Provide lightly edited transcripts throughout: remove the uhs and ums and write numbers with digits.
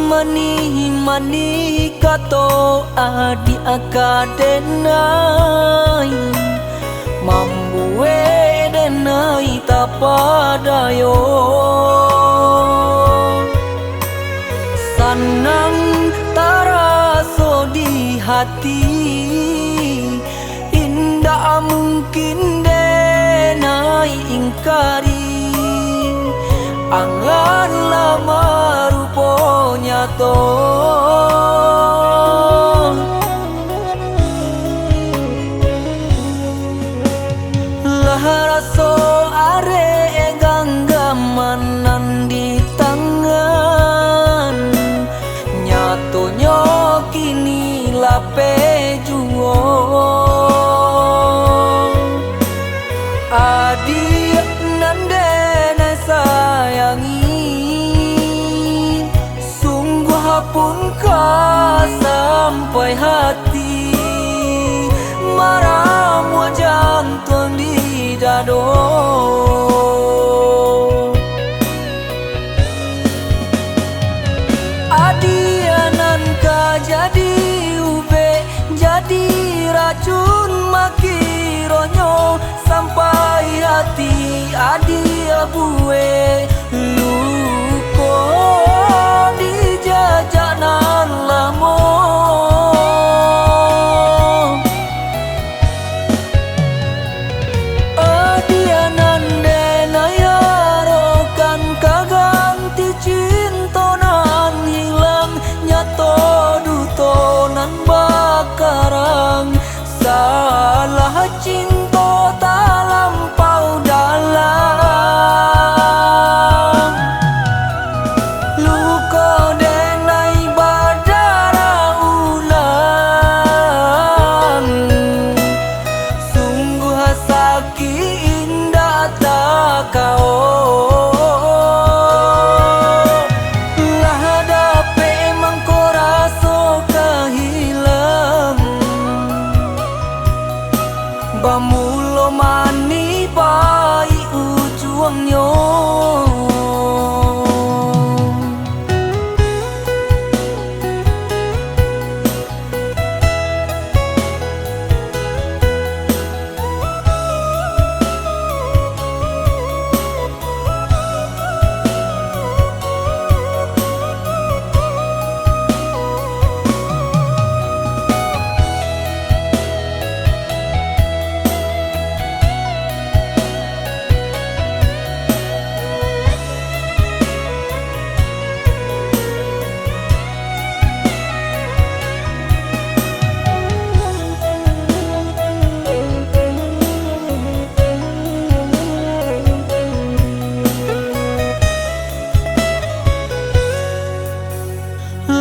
mani kato adi akadenai mambuwe denai tapadayo sanang taraso di hati indah mungkin denai ingkari angan lama ruponya to laharaso are ganggaman di tangan nyatonya kini lape juo adik nandene sayangi sungguh pun kau sampai hati maram jantung di dado adianan ka jadi ube jadi racun makironyo sampai hati adia buwe luko di jajanan lamo adianan denayarokan kaganti cintonan hilang nyato dutonan bakarang salah cinta tak lampau dalam luka denai badara ulang sungguh sakit indah tak kau lah dape mangko raso kehilang bamulo mani pai ujuangnya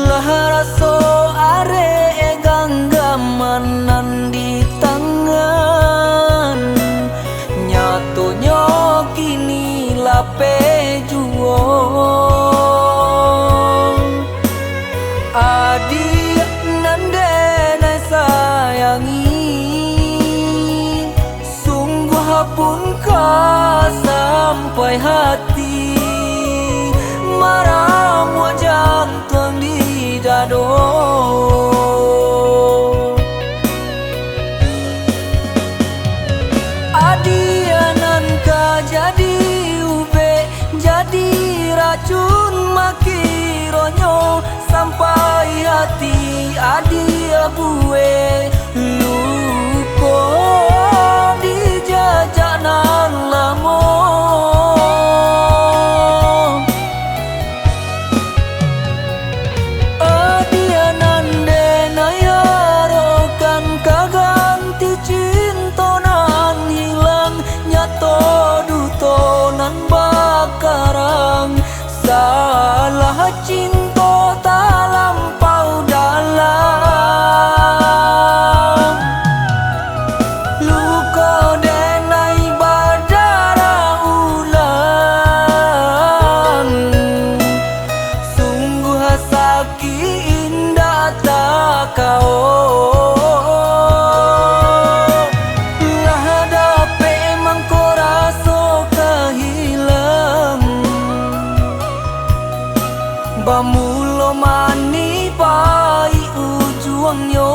laharaso are ganggaman di tangan nyatonya kini lape juo adik nandene sayangi sungguh pun kau sampai hati maram jantung di dado adianan ka jadi ube jadi racun makironyo sampai hati adia buwe luko di jajanan lamo bakarang salah cinta tak lampau dalam luka denai badara ulang sungguh sakit indah tak kau bamulo mani pai ujuangnya